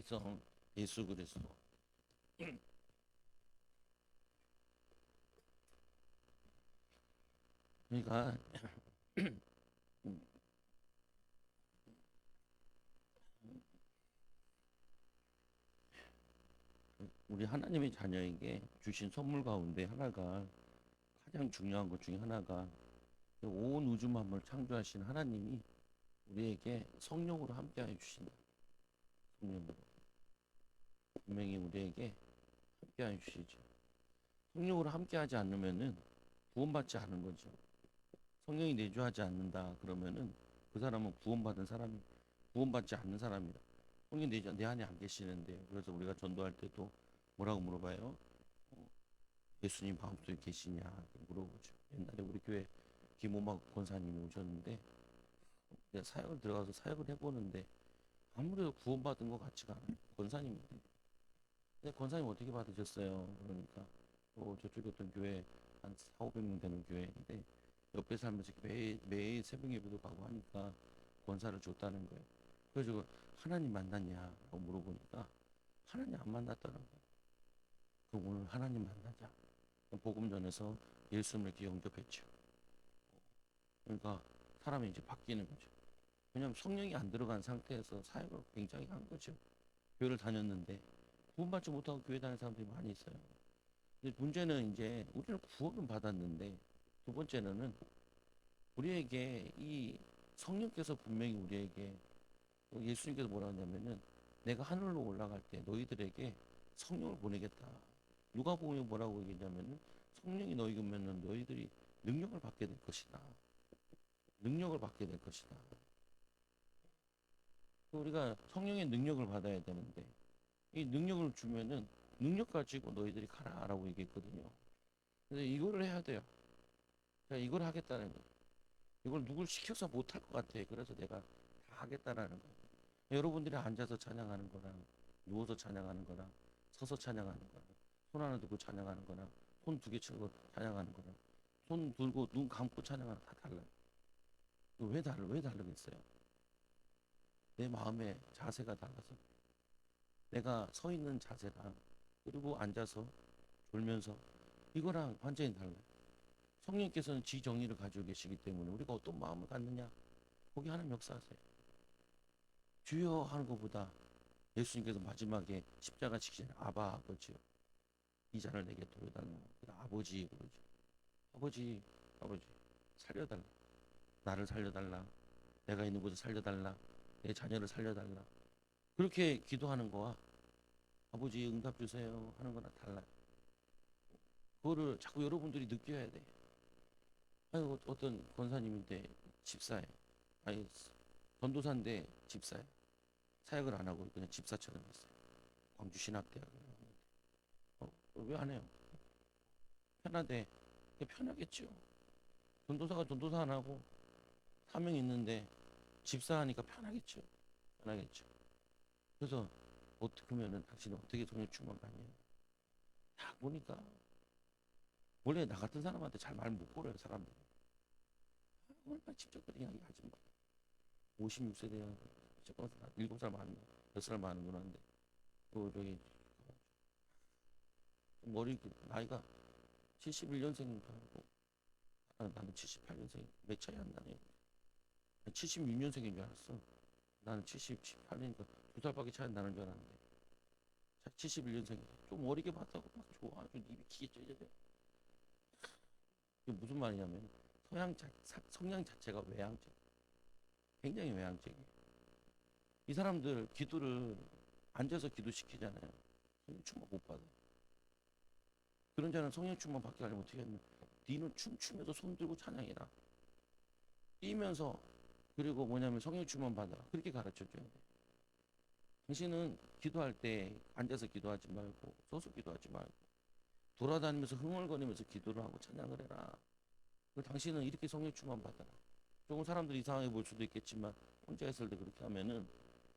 여기서 예수 그리스도 그러니까 우리 하나님의 자녀에게 주신 선물 가운데 하나가 가장 중요한 것 중에 하나가 온 우주 만물을 창조하신 하나님이 우리에게 성령으로 함께하여 주신다. 성령으로 분명히 우리에게 함께하여 주시죠. 성령으로 함께하지 않으면은 구원받지 않은 거죠. 성령이 내주하지 않는다 그러면은 그 사람은 구원받지 않는 사람이다. 성령 내 안에 안 계시는데 그래서 우리가 전도할 때도 뭐라고 물어봐요? 어, 예수님 마음속에 계시냐 물어보죠. 옛날에 우리 교회 김오막 권사님이 오셨는데 내가 사역을 들어가서 사역을 해보는데 아무래도 구원받은 것 같지가 않아요. 권사님인데. 근데 권사님 어떻게 받으셨어요? 그러니까 저쪽에 어떤 교회 한 4, 500명 되는 교회인데 옆에 살면서 매일 새벽 예배도 가고 하니까 권사를 줬다는 거예요. 그래서 하나님 만났냐고 물어보니까 하나님 안 만났다는 거예요. 그럼 오늘 하나님 만나자. 복음 전해서 예수님을 이렇게 영접했죠. 그러니까 사람이 이제 바뀌는 거죠. 왜냐하면 성령이 안 들어간 상태에서 사역을 굉장히 한 거죠. 교회를 다녔는데 구원받지 못하고 교회 다니는 사람들이 많이 있어요. 근데 문제는 이제 우리는 구원은 받았는데 두 번째는 우리에게 이 성령께서 분명히 우리에게 예수님께서 뭐라 하냐면은 내가 하늘로 올라갈 때 너희들에게 성령을 보내겠다. 누가복음에 뭐라고 얘기했냐면은 성령이 너희가 오면은 너희들이 능력을 받게 될 것이다. 능력을 받게 될 것이다. 우리가 성령의 능력을 받아야 되는데 이 능력을 주면은 능력 가지고 너희들이 가라라고 얘기했거든요. 근데 이거를 해야 돼요. 그러니까 이걸 하겠다는 거예요. 이걸 누굴 시켜서 못할 것 같아. 그래서 내가 다 하겠다라는 거예요. 여러분들이 앉아서 찬양하는 거랑 누워서 찬양하는 거랑 서서 찬양하는 거랑 손 하나 들고 찬양하는 거랑 손 두 개 치고 찬양하는 거랑 손 들고 눈 감고 찬양하는 거 다 달라요. 왜 다르겠어요? 내 마음의 자세가 달라서 내가 서 있는 자세랑 그리고 앉아서 졸면서 이거랑 완전히 달라요. 성령께서는 지정의를 가지고 계시기 때문에 우리가 어떤 마음을 갖느냐 거기 하나님 역사하세요. 주여 하는 것보다 예수님께서 마지막에 십자가 지키신 아바 아버지요 이 잔을 내게 도려달라. 아버지 그러죠. 아버지 아버지 살려달라. 나를 살려달라. 내가 있는 곳을 살려달라. 내 자녀를 살려달라. 그렇게 기도하는 거와 아버지 응답 주세요 하는 거랑 달라요. 그거를 자꾸 여러분들이 느껴야 돼. 아니 어떤 권사님인데 집사예요. 아니 전도사인데 집사예요. 사역을 안 하고 그냥 집사처럼 했어요. 광주 신학대학을. 왜 안 해요? 편하대. 편하겠죠. 전도사가 전도사 안 하고 사명이 있는데 집사하니까 편하겠죠. 편하겠죠. 그래서 어떻게 하면은 당신은 어떻게 성령 충만 받냐? 딱 보니까 원래 나 같은 사람한테 잘 말 못 걸어요 사람들. 얼마나 직접적인 이야기 하지 마. 56세 돼야 잠깐만 7살 많은 6살 많은 거는데 저기 머리 나이가 71년생인가 하고 나는 78년생 몇 차이 안 나네. 76년생인 줄 알았어. 나는 78년이니까 2살밖에 차이 안 나는 줄 알았는데 71년생이다. 좀 어리게 봤다고 막 좋아. 좀 입이 기게 쪄져요. 이게 무슨 말이냐면 성향 자체가 외향적. 굉장히 외향적이에요. 이 사람들 기도를 앉아서 기도시키잖아요. 성령 충만 못 받아요. 그런 자는 성령 충만 받게 하려면 어떻게 하냐면 니는 춤추면서 손 들고 찬양해라. 뛰면서 그리고 뭐냐면 성령 충만 받아라. 그렇게 가르쳐줘야 돼. 당신은 기도할 때 앉아서 기도하지 말고 서서 기도하지 말고 돌아다니면서 흥얼거리면서 기도를 하고 찬양을 해라. 당신은 이렇게 성령 충만 받아라. 조금 사람들이 이상하게 볼 수도 있겠지만 혼자 있을 때 그렇게 하면은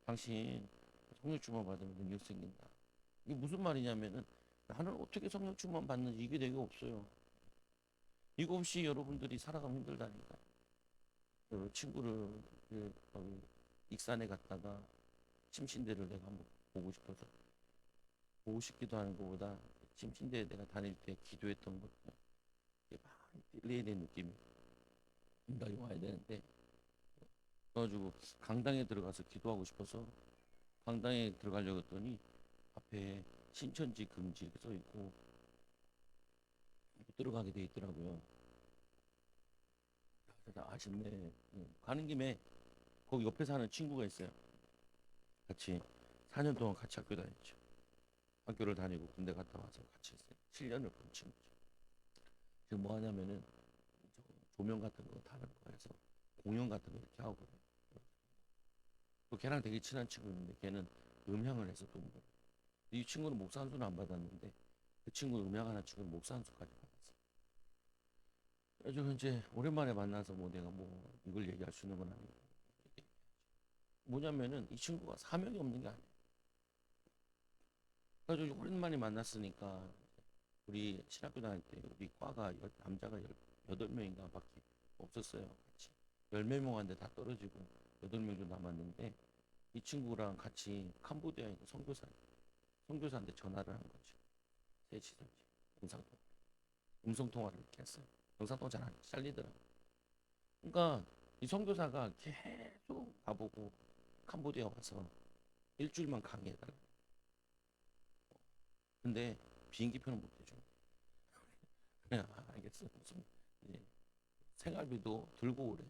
당신 성령 충만 받으면 능력 생긴다. 이게 무슨 말이냐면은 나는 어떻게 성령 충만 받는지 이게 되게 없어요. 이거 없이 여러분들이 살아가면 힘들다니까. 친구를 거기 익산에 갔다가 침신대를 내가 한번 보고 싶어서 보고 싶기도 하는 것보다 침신대에 내가 다닐 때 기도했던 것들 이게 많이 릴레이 된 느낌이 생각이 와야 되는데 그래가지고 강당에 들어가서 기도하고 싶어서 강당에 들어가려고 했더니 앞에 신천지 금지 이렇게 써 있고 못 들어가게 돼 있더라고요. 그래서 아쉽네. 가는 김에 거기 옆에 사는 친구가 있어요. 같이 4년 동안 같이 학교 다녔죠. 학교를 다니고 군대 갔다 와서 같이 있어요. 7년을 본 친구죠. 지금 뭐 하냐면은 조명 같은 거 다른 거 해서 공연 같은 거 이렇게 하고 그래요. 또 걔랑 되게 친한 친구인데 걔는 음향을 해서 돈 벌어요. 이 친구는 목사 한 수는 안 받았는데 그 친구 음향하는 친구는 목사 한 수까지 받았어. 그래서 이제 오랜만에 만나서 뭐 내가 뭐 이걸 얘기할 수 있는 건 아니고 뭐냐면은 이 친구가 사명이 없는 게 아니에요. 그래가지고 오랜만에 만났으니까 우리 신학교 다닐 때 우리 과가 남자가 8명인가 밖에 없었어요. 같이 10명 모았는데 다 떨어지고 8명 정도 남았는데 이 친구랑 같이 캄보디아에 있는 선교사한테 전화를 한 거죠. 셋이서 영상통화 음성통화를 이렇게 했어요. 영상통화 잘 안 잘리더라고. 그러니까 이 선교사가 계속 가보고 캄보디아 와서 일주일만 강의해달라. 근데 비행기표는 못 해줘. 그래, 알겠어. 무슨 이제 생활비도 들고 오래.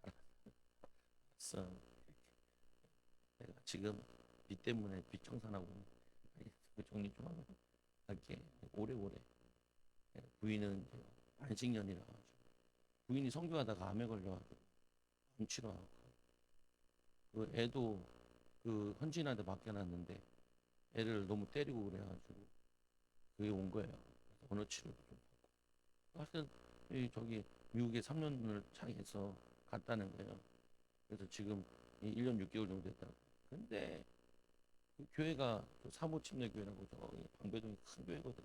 알았어. 내가 지금 빚 때문에 빚 청산하고 알겠어. 정리 좀 하고 할게. 오래오래. 부인은 이제 안식년이라 가지고 부인이 성교하다가 암에 걸려가지고 암 치료하고 그 애도 그 헌신한테 맡겨놨는데 애를 너무 때리고 그래가지고 그게 온 거예요. 언어 치료도 좀 받고. 하여튼 이 저기 미국에 3년을 차이해서 갔다는 거예요. 그래서 지금 1년 6개월 정도 됐다고. 근데 그 교회가 그 사모 침례 교회라고 저기 방배동이 큰 교회거든.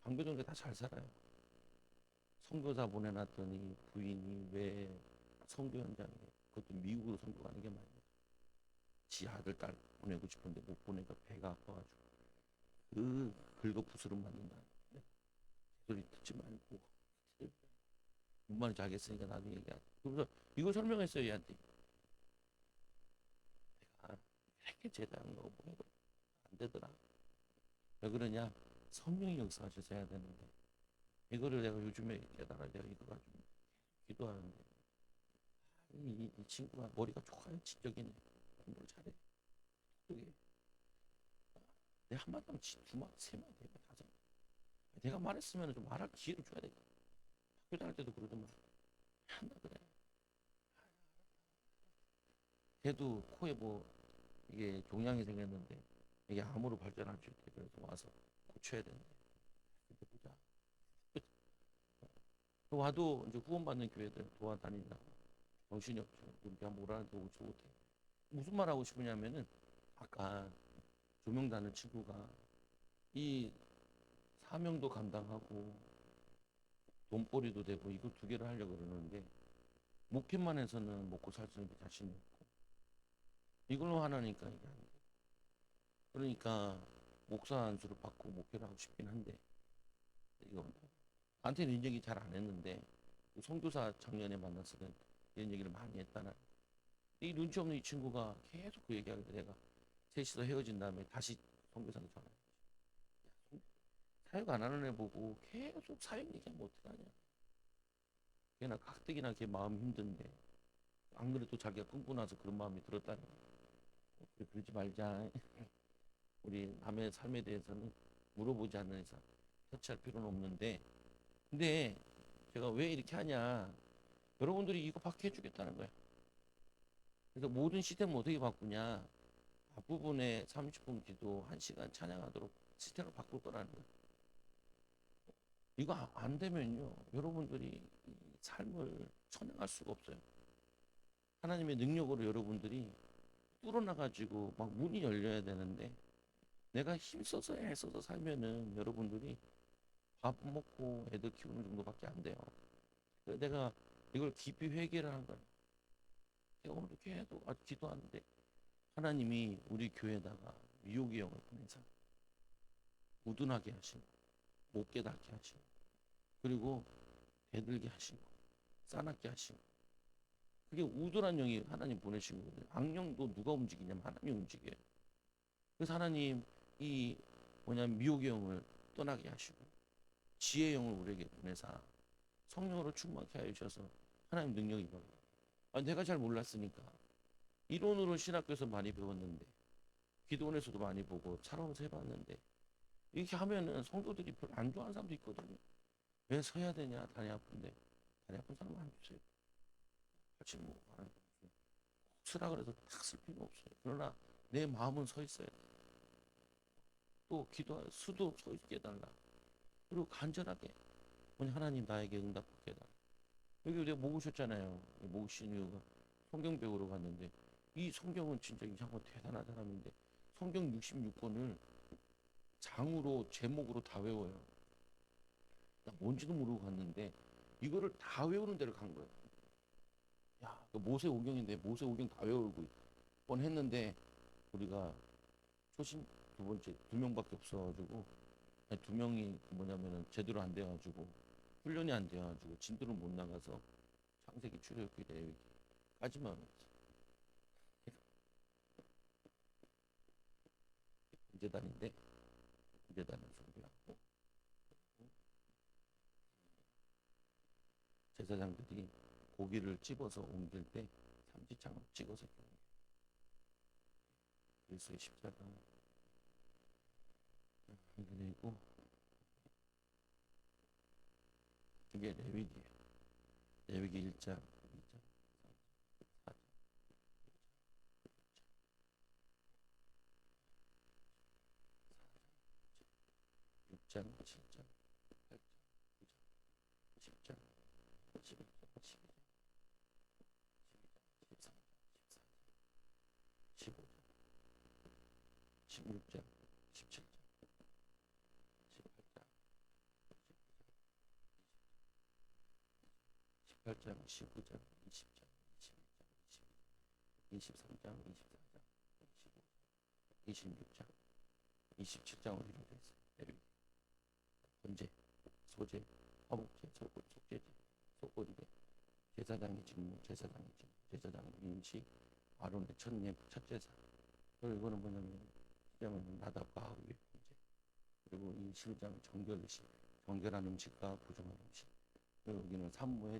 방배동에 다 잘 살아요. 선교사 보내놨더니 부인이 왜 선교 현장에 그것도 미국으로 선교 가는 게 많이 지 아들 딸 보내고 싶은데 못 보내니까 배가 아파가지고 그 긁어부스럼 만든다. 소리 듣지 말고 뭔 말인지 알겠으니까 나중에 얘기하자. 그래서 이거 설명했어요 얘한테. 내가 이렇게 제대한 거 보니까 안 되더라. 왜 그러냐? 성령이 역사하셔서 해야 되는데 이거를 내가 요즘에 깨달아 내가 이거 가지고 기도하는데 이 친구가 머리가 좋아요. 지적이네. 공부를 잘해. 그게 내 한마디 하면 두 마디, 세 마디, 다섯 마디. 내가 말했으면 좀 말할 기회를 줘야 돼. 학교 다닐 때도 그러더만 한다 그래. 걔도 코에 뭐 이게 종양이 생겼는데 이게 암으로 발전할 수 있대. 그래서 와서 고쳐야 된대. 그때 보자. 와도 이제 후원받는 교회들 도와다니다가 정신이 없죠. 그렇게 한번 오라는데 오지 못해. 무슨 말 하고 싶으냐면은 아까 조명다는 친구가 이 사명도 감당하고 돈벌이도 되고 이거 두 개를 하려고 그러는데 목회만 해서는 먹고 살 수 있는 게 자신이 없고 이걸로 하나니까 이게 안 돼. 그러니까 목사 안수를 받고 목회를 하고 싶긴 한데 이거 나한테는 이런 얘기 잘 안 했는데 그 선교사 작년에 만났을 때 이런 얘기를 많이 했다는 이 눈치 없는 이 친구가 계속 그 얘기하길래 내가 셋이서 헤어진 다음에 다시 선교사한테 전화해. 사역 안 하는 애 보고 계속 사역 얘기하면 어떡하냐. 걔나 가뜩이나 걔 마음 힘든데 안 그래도 자기가 끊고 나서 그런 마음이 들었다는 거야. 그러지 말자. 우리 남의 삶에 대해서는 물어보지 않는 이상 터치할 필요는 없는데 근데 제가 왜 이렇게 하냐 여러분들이 이거 받게 해주겠다는 거야. 그래서 모든 시스템을 어떻게 바꾸냐 앞부분에 30분 기도 1시간 찬양하도록 시스템을 바꿀 거라는 거야. 이거 안 되면요 여러분들이 삶을 천행할 수가 없어요. 하나님의 능력으로 여러분들이 뚫어나가지고 막 문이 열려야 되는데 내가 힘써서 애써서 살면은 여러분들이 밥 먹고 애들 키우는 정도밖에 안 돼요. 그래서 내가 이걸 깊이 회개를 한 거야. 내가 오늘도 계속 아주 기도하는데 하나님이 우리 교회에다가 미혹의 영을 보내서 우둔하게 하시고 못 깨닫게 하시고 그리고 대들게 하시고 싸납게 하시고 그게 우둔한 영이 하나님 보내신 거거든요. 악령도 누가 움직이냐면 하나님이 움직여요. 그래서 하나님 이 미혹의 영을 떠나게 하시고 지혜의 영을 우리에게 보내사 성령으로 충만케 하여 주셔서 하나님 능력이 임합니다. 내가 잘 몰랐으니까 이론으로 신학교에서 많이 배웠는데 기도원에서도 많이 보고 살아오면서 해봤는데 이렇게 하면은 성도들이 별로 안 좋아하는 사람도 있거든요. 왜 서야 되냐? 다리 아픈데. 다리 아픈 사람 안 주세요. 같이 뭐 쓰라 그래서 탁 쓸 필요 없어요. 그러나 내 마음은 서 있어야 돼. 또 기도할 수도 서 있게 해달라. 그리고 간절하게 하나님 나에게 응답받게 해달라. 여기 내가 모으셨잖아요. 모으신 이유가 성경 배우러 갔는데 이 성경은 진짜 이상한 대단한 사람인데 성경 66권을 장으로 제목으로 다 외워요. 나 뭔지도 모르고 갔는데 이거를 다 외우는 데를 간 거예요. 야, 모세오경인데 모세오경 다 외우고 뻔했는데 우리가 초심 두 번째 두 명밖에 없어가지고 두 명이 제대로 안 돼가지고 훈련이 안 돼가지고 진도를 못 나가서 창세기 출애굽기 레위기까지만 문제단인데 문제단은 준비하고 제사장들이 고기를 집어서 옮길 때 삼지창을 찍어서 그리스도의 십자가 그리고 이게 레위기예요. 레위기 1장, 2장, 3장, 4장, 6장, 7장, 8장, 9장, 10장, 11장, 12장, 13장, 14장, 15장, 16장, 17장, 18장, 18장, 19장, 20장, 21장, 23장, 24장, 25장, 26장, 27장으로 이루어져 있어요. 번제, 소제, 화목제, 속제제, 속건제, 제사장의 직무, 제사장의 직무, 제사장의 임시, 아론의 첫 제사. 그리고 이거는 시장은 나답과 아우의 번제. 그리고 이 실장 정결의식, 정결한 음식과 부정한 음식. 그리고 여기는 산모의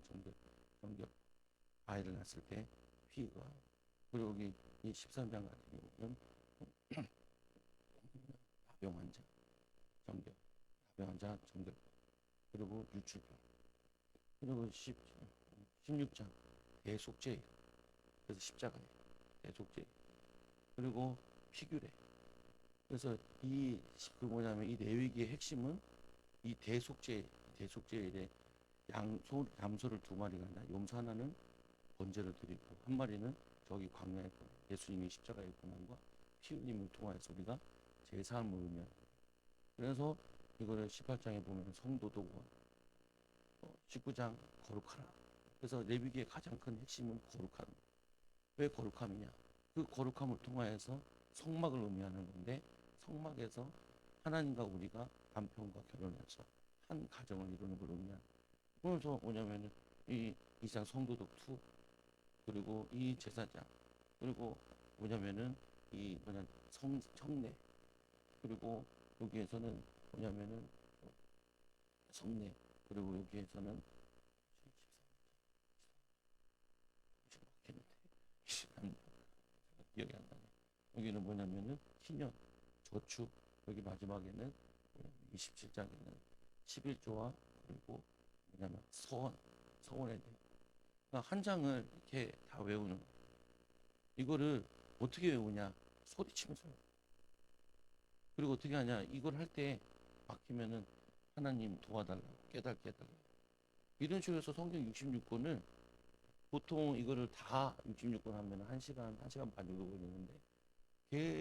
정결, 아이를 낳았을 때 피가. 그리고 여기 이 13장 같은 경우는 나병 환자, 정결, 나병 환자, 정결. 그리고 유출병. 그리고 16장 대속죄. 그래서 십자가예요. 대속죄. 그리고 피규래. 그래서 이 레위기의 핵심은 이 대속죄일에 염소를 2마리가 아니라 염소 하나는 번제를 드리고 한 마리는 저기 광야에 예수님이 십자가에 고난과 피 흘림을 통하여서 우리가 제사함을 의미하는 거예요. 그래서 이거를 18장에 보면 성도도고 19장 거룩하라. 그래서 레위기의 가장 큰 핵심은 거룩함. 왜 거룩함이냐? 그 거룩함을 통하여서 성막을 의미하는 건데 성막에서 하나님과 우리가 남편과 결혼해서 한 가정을 이루는 걸 의미하는. 그래서 이 이상 성도덕 2 그리고 이 제사장 그리고 이 성내 그리고 여기에서는 성내 그리고 여기에서는 기억이 안 나네. 여기는 희년, 저축, 여기 마지막에는 27장에는 11조와 그리고 서원에 대해. 그러니까 한 장을 이렇게 다 외우는 거예요. 이거를 어떻게 외우냐? 소리치면서. 그리고 어떻게 하냐? 이걸 할 때 막히면은 하나님 도와달라, 깨닫게 해달라. 이런 식으로 해서 성경 66권을 보통 이거를 다 66권 하면 1시간 반 정도 걸리는데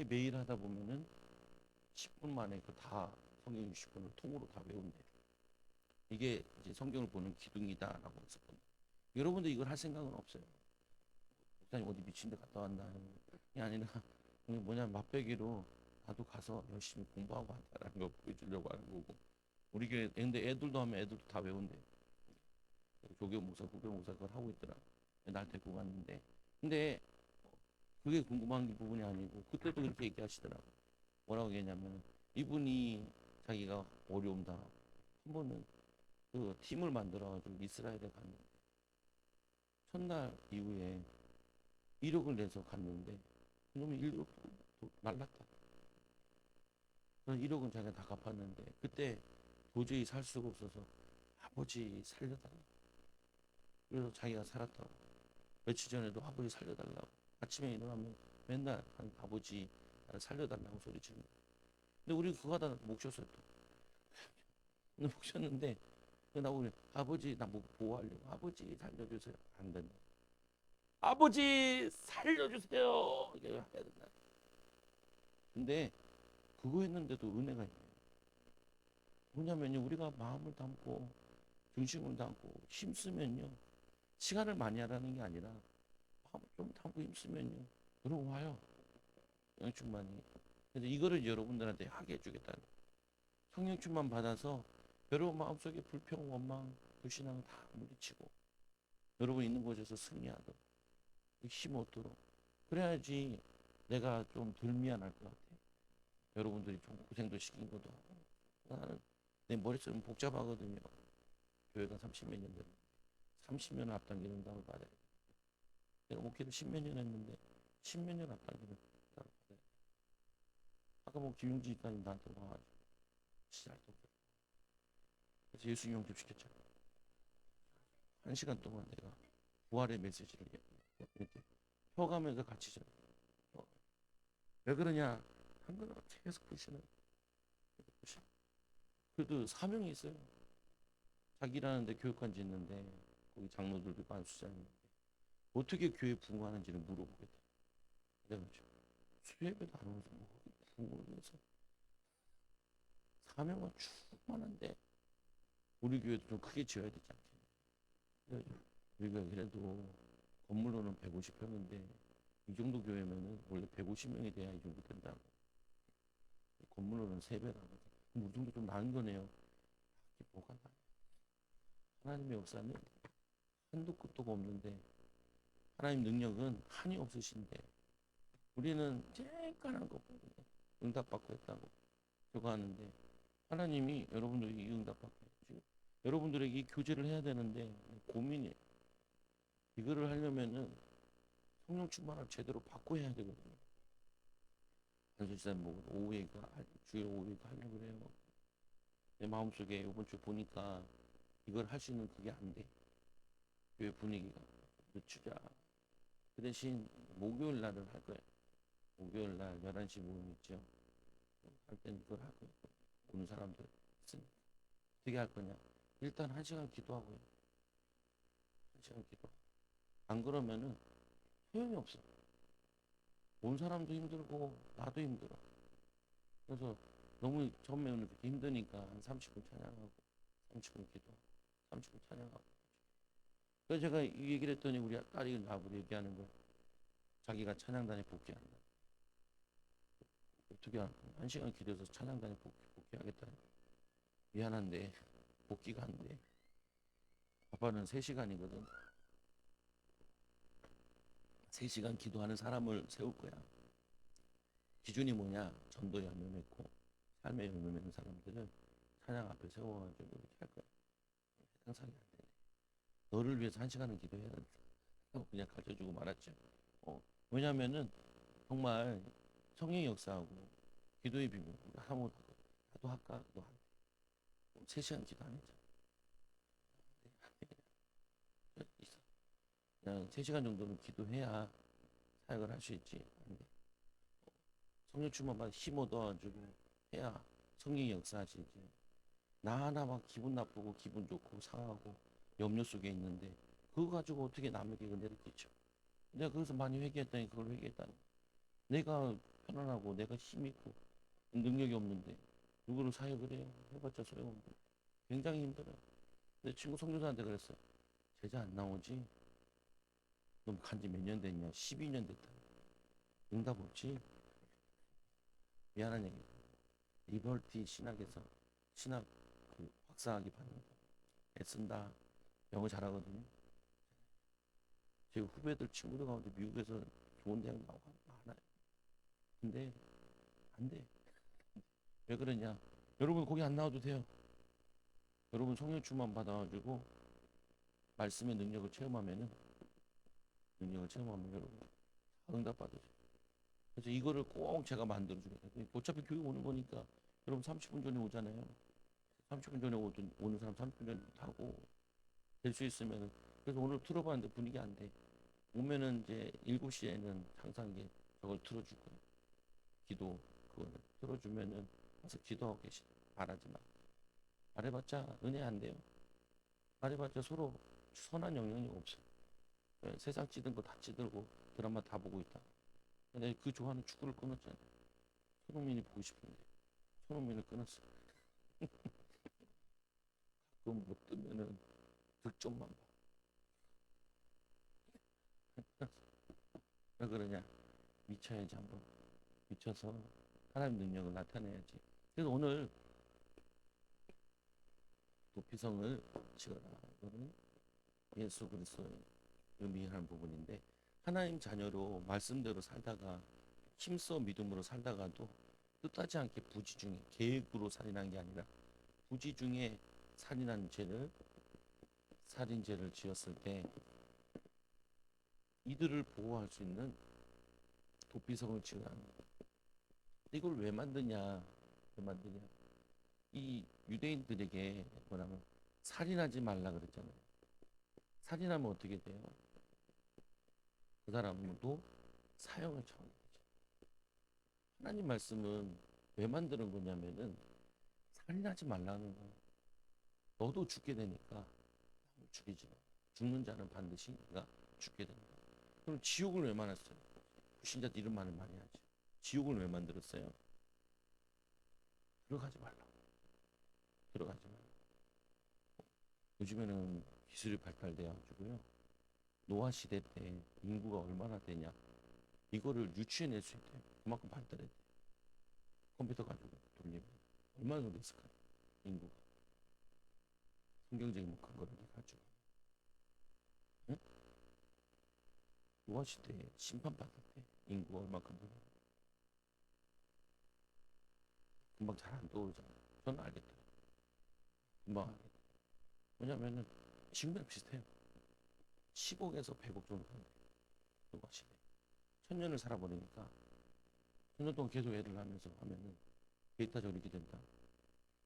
매일 하다 보면은 10분 만에 그 다 성경 60권을 통으로 다 외운대요. 이게 이제 성경을 보는 기둥이다라고 했었거든요. 여러분도 이걸 할 생각은 없어요. 목사님 어디 미친 데 갔다 왔나? 이 아니라 이게 뭐냐 맛배기로 나도 가서 열심히 공부하고 한다라는 거 보여주려고 하는 거고 우리 교회 근데 애들도 하면 애들도 다 외운대. 조교 목사, 후배 목사 그걸 하고 있더라. 날 데리고 갔는데 근데 그게 궁금한 부분이 아니고 그때도 그렇게 얘기하시더라고. 뭐라고 얘기했냐면 이분이 자기가 어려움다 한 번은 그 팀을 만들어가지고 이스라엘에 갔는데 첫날 이후에 1억을 내서 갔는데 그놈이 1억 날랐다. 그래서 1억은 자기가 다 갚았는데 그때 도저히 살 수가 없어서 아버지 살려달라. 그래서 자기가 살았다고. 며칠 전에도 아버지 살려달라고. 아침에 일어나면 맨날 아버지 나를 살려달라고 소리치는 거야. 근데 우리 그거 하다 목 쉬었어요 또. 근데 목 쉬었는데 나보고 그래. 아버지 나 목 보호하려고. 아버지 살려주세요. 안 된다. 아버지 살려주세요. 이게 해야 된다. 근데 그거 했는데도 은혜가 있네. 뭐냐면요 우리가 마음을 담고 중심을 담고 힘쓰면요 시간을 많이 하라는 게 아니라 마음을 좀 담고 힘쓰면요 여러분 와요. 영충만이. 그래서 이거를 여러분들한테 하게 해주겠다는 성령 충만 받아서 여러분 마음속에 불평, 원망, 불신앙 다 물리치고 여러분 있는 곳에서 승리하도록 힘 얻도록 그래야지 내가 좀 덜 미안할 것 같아. 여러분들이 좀 고생도 시킨 것도 하고 나는 내 머릿속은 복잡하거든요. 교회가 30몇 년 됐는데 30년 앞당기는 응답을 받아야 돼. 내가 목회를 10몇 년 했는데 10몇 년 앞당기는 응답을 받아야 돼. 아까 뭐 김용지 집사님 나한테 와가지고 시작도 그래서 예수 영접시켰잖아. 1시간 동안 내가 부활의 메시지를 이렇게 펴가면서 같이 전. 왜 그러냐? 한 거는 계속 부시는. 그래도 사명이 있어요. 자기라는데 교육관 짓는데 거기 장로들도 반수장인데 어떻게 교회 부흥하는지를 물어보겠다. 내가 수예배도 안 오면서 뭐 부흥을 위해서 사명은 충만한데 우리 교회도 좀 크게 지어야 되지 않겠냐. 우리가 그래도 건물로는 150평인데 이 정도 교회면은 원래 150명이 돼야 이 정도 된다고. 건물로는 3배라고. 우리 정도 좀 나은 거네요. 이게 뭐가 나? 하나님의 역사는 한도 끝도 없는데 하나님 능력은 한이 없으신데 우리는 쬐깐한 거 응답받고 했다고 저거 하는데 하나님이 여러분들에게 응답받고 지금 여러분들에게 이 교제를 해야 되는데 고민이 이거를 하려면은 성령 충만을 제대로 받고 해야 되거든요. 한술산 뭐 오후에가 주일 오후에가 하려고 그래요. 내 마음속에 이번 주 보니까 이걸 할 수 있는 그게 안 돼. 교회 분위기가 늦추자. 그 대신 목요일 날은 할 거예요. 목요일 날 11시 모임 있죠. 할 때는 그걸 할 거예요. 오는 사람들 있으니까. 어떻게 할 거냐. 일단 1시간 기도하고요. 1시간 기도. 안 그러면은 소용이 없어. 온 사람도 힘들고 나도 힘들어. 그래서 너무 처음에는 그렇게 힘드니까 한 30분 찬양하고 30분 기도 30분 찬양하고 그래서 제가 이 얘기를 했더니 우리 딸이 나하고 얘기하는 거야. 자기가 찬양단에 복귀한다. 어떻게 하나? 1시간 기도해서 찬양단에 복귀하겠다. 미안한데 복귀가 안 돼. 아빠는 3시간이거든. 3시간 기도하는 사람을 세울 거야. 기준이 뭐냐? 전도에 연명했고 삶에 연명했는 사람들은 찬양 앞에 세워가지고 이렇게 할 거야. 상상이 안 돼. 너를 위해서 1시간은 기도해야 된다. 그냥 가르쳐주고 말았죠. 왜냐면은 정말 성령의 역사하고 기도의 비밀 나도 할까? 너 한 3시간 기도 안 했잖아. 있어. 그냥 3시간 정도는 기도해야 사역을 할 수 있지. 안 돼. 성령 충만만 힘 얻어가지고 해야 성령의 역사하시지. 나 하나 막 기분 나쁘고 기분 좋고 상하고 염려 속에 있는데 그거 가지고 어떻게 남에게 은혜를 끼쳐. 내가 거기서 많이 회개했더니 그걸 회개했다는 거야. 내가 편안하고 내가 힘있고 능력이 없는데 누구를 사역을 해요. 해봤자 소용없는데 굉장히 힘들어요. 내 친구 성교사한테 그랬어. 제자 안 나오지? 넌 간지 몇 년 됐냐? 12년 됐다. 응답 없지? 미안한 얘기. 리버티 신학에서 신학 그 박사학위 받는다. 애쓴다. 영어 잘하거든요. 제 후배들 친구들 가운데 미국에서 좋은 대학 나오고 많아요. 근데 안 돼. 왜 그러냐? 여러분 거기 안 나와도 돼요. 여러분 성령충만 받아가지고 말씀의 능력을 체험하면 여러분 다 응답 받으세요. 그래서 이거를 꼭 제가 만들어줘야 돼요. 어차피 교육 오는 거니까 여러분 30분 전에 오잖아요. 30분 전에 오는 사람 30분 전에 하고 될 수 있으면 그래서 오늘 틀어봤는데 분위기 안 돼. 오면은 이제 7시에는 항상 이제 저걸 틀어줄 거예요. 기도 그거는 틀어주면은 와서 기도하고 계시. 말하지 마. 말해봤자 은혜 안 돼요. 말해봤자 서로 선한 영향이 없어요. 예, 세상 찌든 거 다 찌들고 드라마 다 보고 있다. 근데 그 좋아하는 축구를 끊었잖아요. 손흥민이 보고 싶은데 손흥민을 끊었어. 그럼 못 뜨면은 득점만 봐. 왜 그러냐? 미쳐야지 한번. 미쳐서 하나님 능력을 나타내야지. 그래서 오늘 도피성을 지어라. 이거는 예수 그리스도의 의미하는 부분인데 하나님 자녀로 말씀대로 살다가 힘써 믿음으로 살다가도 뜻하지 않게 부지 중에 계획으로 살인한 게 아니라 부지 중에 살인죄를 지었을 때 이들을 보호할 수 있는 도피성을 지어야 합니다. 이걸 왜 만드냐? 왜 만드냐? 이 유대인들에게 뭐냐면 살인하지 말라 그랬잖아요. 살인하면 어떻게 돼요? 그 사람도 사형을 처하게 되죠. 하나님 말씀은 왜 만드는 거냐면은 살인하지 말라는 거예요. 너도 죽게 되니까 죽이지 마. 죽는 자는 반드시 내가 죽게 된다. 그럼 지옥을 왜 만들었어요? 불신자들 이런 말을 많이 하죠. 지옥을 왜 만들었어요? 들어가지 말라고. 들어가지 말라고. 요즘에는 기술이 발달돼 가지고요. 노아 시대 때 인구가 얼마나 되냐? 이거를 유추해낼 수 있대요. 그만큼 발달해. 컴퓨터 가지고 돌리면 얼마나 정도 있을까요? 인구가. 성경적인 근거를 가지고. 응? 노아 시대에 심판받을 때 인구가 얼마큼 되냐? 금방 잘 안 떠오르잖아요. 저는 알겠다. 금방 알겠다. 왜냐면은 지금이랑 비슷해요. 10억에서 100억 정도 되는 노아 시대. 1000년을 살아버리니까 1000년 동안 계속 애를 하면서 하면은 데이터적으로 이렇게 된다.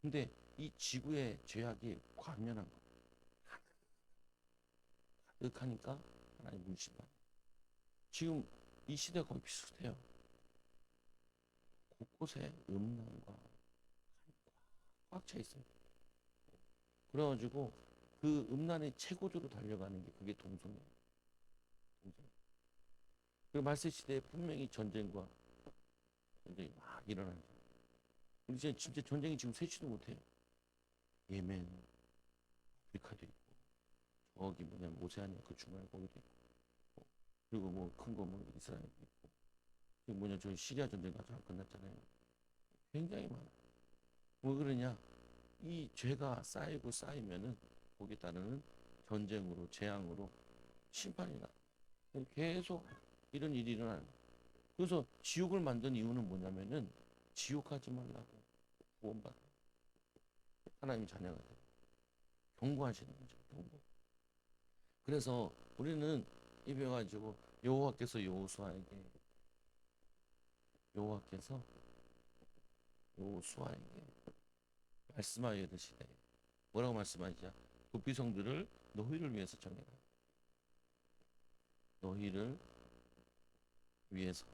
근데 이 지구의 죄악이 광연한 거. 가득하니까 하나님 물심판. 지금 이 시대가 거의 비슷해요. 곳곳에 음란과 꽉 차 있어요. 그래가지고 그 음란의 최고조로 달려가는 게 그게 동성이에요. 동성. 그 말세 시대에 분명히 전쟁과 전쟁이 막 일어나는 거예요. 우리 진짜 전쟁이 지금 세지도 못해요. 예멘, 아프리카도 있고, 저기 뭐냐면 오세아니아 그 중간에 거기도 있고, 그리고 뭐 큰 거 뭐 이스라엘도 있고, 지금 뭐냐 저희 시리아 전쟁 아직 안 끝났잖아요. 굉장히 많아. 왜 그러냐? 이 죄가 쌓이고 쌓이면은 거기에 따르는 전쟁으로 재앙으로 심판이 나. 계속 이런 일이 일어나는 거야. 그래서 지옥을 만든 이유는 뭐냐면은 지옥 가지 말라고 구원받아. 하나님 자녀가 돼. 경고하시는 거죠. 경고. 그래서 우리는 입에 가지고 여호와께서 여호수아에게 말씀하여 이르시되 뭐라고 말씀하시냐? 도피성들을 너희를 위해서 정해라. 너희를 위해서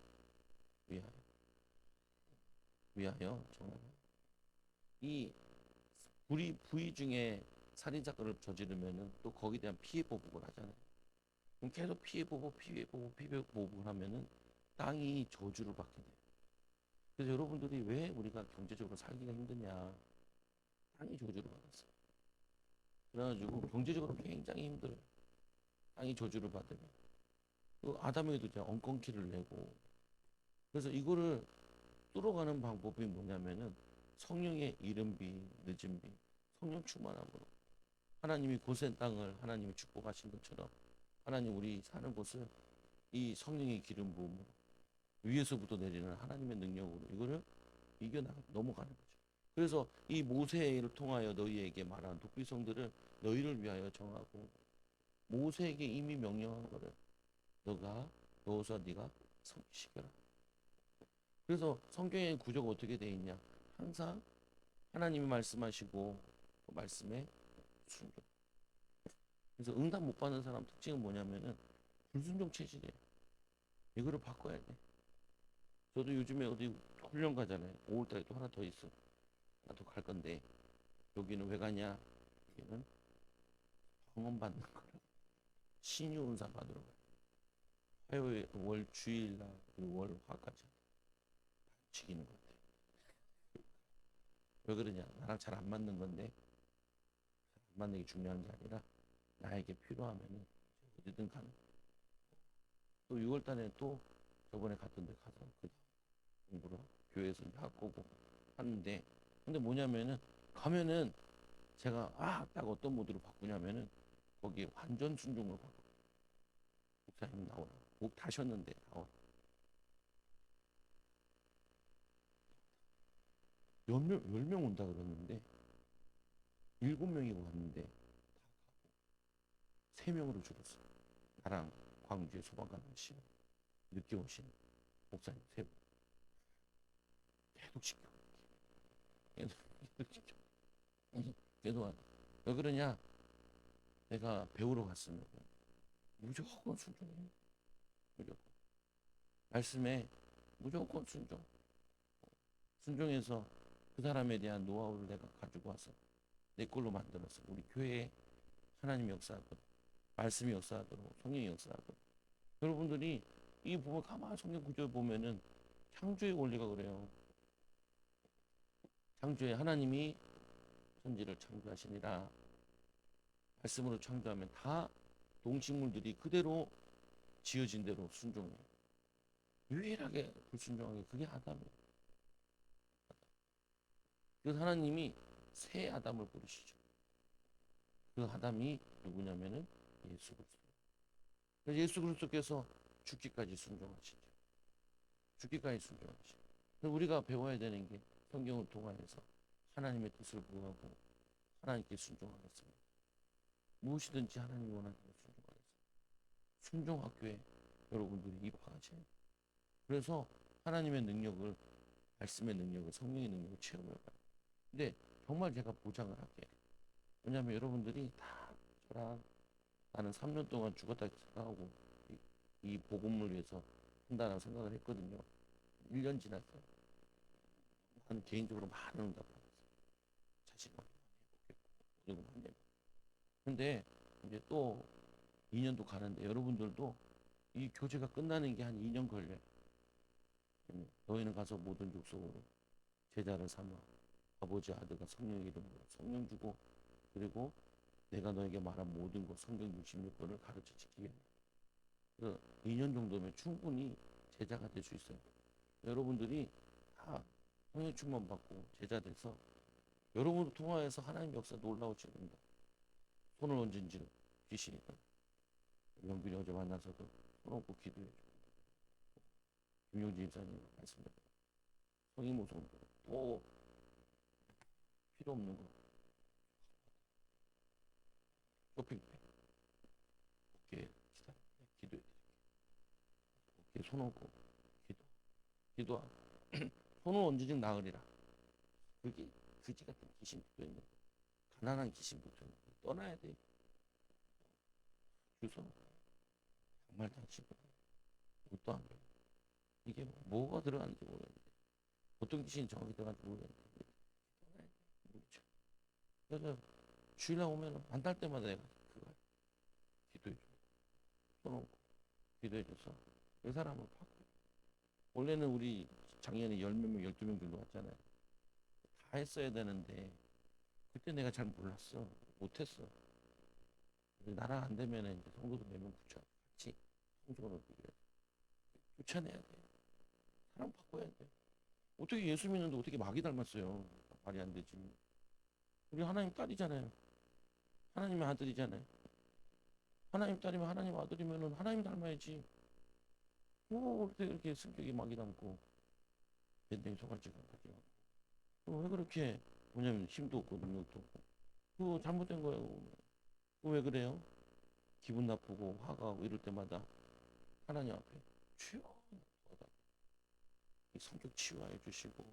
위하여 정하라. 이 부의 중에 살인 사건을 저지르면은 또 거기에 대한 피해 보복을 하잖아요. 그럼 계속 피해 보복을 하면은 땅이 저주를 받게 돼요. 그래서 여러분들이 왜 우리가 경제적으로 살기가 힘드냐? 땅이 저주를 받았어요. 그래가지고 경제적으로 굉장히 힘들어요. 땅이 저주를 받으면. 그 아담에도 이제 엉겅퀴를 내고. 그래서 이거를 뚫어가는 방법이 뭐냐면은 성령의 이른비, 늦은비, 성령 충만함으로 하나님이 고센 땅을 하나님이 축복하신 것처럼 하나님 우리 사는 곳을 이 성령의 기름 부음으로 위에서부터 내리는 하나님의 능력으로 이거를 이겨나가 넘어가는 거죠. 그래서 이 모세를 통하여 너희에게 말한 독비성들을 너희를 위하여 정하고 모세에게 이미 명령한 거를 너가 넣어서 네가 성취시켜라. 그래서 성경의 구조가 어떻게 되어 있냐? 항상 하나님이 말씀하시고 그 말씀에 순종. 그래서 응답 못 받는 사람 특징은 뭐냐면은 불순종 체질이에요. 이거를 바꿔야 돼. 저도 요즘에 어디 훈련 가잖아요. 5월달에 또 하나 더 있어. 나도 갈 건데 여기는 왜 가냐? 여기는 방언 받는 거라. 신유 은사 받으러 가요. 화요일, 월 주일날 그리고 월 화까지 지키는 것 같아요. 왜 그러냐? 나랑 잘 안 맞는 건데 안 맞는 게 중요한 게 아니라 나에게 필요하면은 어디든 가는. 또 6월달에 또 저번에 갔던 데 가서 그 공부를 교회에서 이제 할 거고 하는데 근데 뭐냐면은 가면은 제가 딱 어떤 모드로 바꾸냐면은 거기 완전 순종을 바꿔. 목사님 나오라. 목 다셨는데 나오라. 몇 명, 10명 온다 그러는데 7명이 왔는데 3명으로 줄었어. 나랑 광주에 소방관 씨 늦게 오신 목사님 3분 계속 시켜. 계속 시켜. 계속 하왜 그러냐? 내가 배우러 갔으면 무조건 순종해. 무조건. 말씀에 무조건 순종. 순종해서 그 사람에 대한 노하우를 내가 가지고 와서 내 걸로 만들었어. 우리 교회에 하나님이 역사하거든. 말씀이 역사하도록 성령이 역사하도록. 여러분들이 이 보면 가만 성경 구조를 보면은 창조의 원리가 그래요. 창조에 하나님이 천지를 창조하시니라 말씀으로 창조하면 다 동식물들이 그대로 지어진 대로 순종해요. 유일하게 불순종한 게 그게 아담이에요. 그래서 하나님이 새 아담을 부르시죠. 그 아담이 누구냐면은 예수 그리스도. 그래서 예수 그리스도께서 죽기까지 순종하시죠. 죽기까지 순종하시죠. 그래서 우리가 배워야 되는 게 성경을 통하여서 하나님의 뜻을 구하고 하나님께 순종하겠습니다. 무엇이든지 하나님이 원하는 대로 순종하겠습니다. 순종학교에 여러분들이 입학하세요. 그래서 하나님의 능력을 말씀의 능력을 성령의 능력을 체험을 해요. 근데 정말 제가 보장을 할게요. 왜냐하면 여러분들이 다 저랑 나는 3년 동안 죽었다 생각하고 이 복음을 위해서 한다는 생각을 했거든요. 1년 지났어요. 나는 개인적으로 많은 응답을 받았어요. 자신감 많이 회복했고 근데 이제 또 2년도 가는데 여러분들도 이 교제가 끝나는 게 한 2년 걸려요. 너희는 가서 모든 족속으로 제자를 삼아 아버지 아들과 성령 이름으로 성령 주고 그리고 내가 너에게 말한 모든 것 성경 66권을 가르쳐 지키겠다. 그래서 2년 정도면 충분히 제자가 될 수 있어요. 여러분들이 다 성령 충만 받고 제자 돼서 여러분을 통하여서 하나님 역사 놀라워지는 겁니다. 손을 얹은 지 귀신이다. 영균이 어제 만나서도 손 얹고 기도해주고 김용진 집사님 말씀대로 성인 모습 또 필요 없는 거 쇼핑백 어깨에 기다 기도해 어깨에 손 얹고 기도하고 손을 얹으직 나으리라. 그게 그지 같은 귀신 붙어 있는 가난한 귀신 붙어 있는 떠나야 돼. 주소 정말 당신은 옷도 안 돼. 이게 뭐가 들어가는지 모르겠는데 어떤 귀신이 정확히 들어가는지 모르겠는데 떠나야 돼. 모르죠. 그래서 주일날 오면 만날 때마다 내가 그걸 기도해줘. 손 얹고 기도해줘서 그 사람을 바꿔. 원래는 우리 작년에 10명, 12명 정도 왔잖아요. 다 했어야 되는데 그때 내가 잘 몰랐어. 못했어. 나랑 안 되면 이제 성도도 4명 붙여 같이 성도를 쫓아내야 돼. 사람 바꿔야 돼. 어떻게 예수 믿는데 어떻게 마귀 닮았어요? 말이 안 되지. 우리 하나님 딸이잖아요. 하나님의 아들이잖아요. 하나님 딸이면 하나님 아들이면은 하나님 닮아야지. 어떻게 이렇게 성격이 마귀 닮고 밴댕이 소갈치가 가지고. 왜 그렇게 뭐냐면 힘도 없고 능력도 없고. 그거 잘못된 거예요. 그거 왜 그래요? 기분 나쁘고 화가 고 이럴 때마다 하나님 앞에 주여 이 성격 치유해 주시고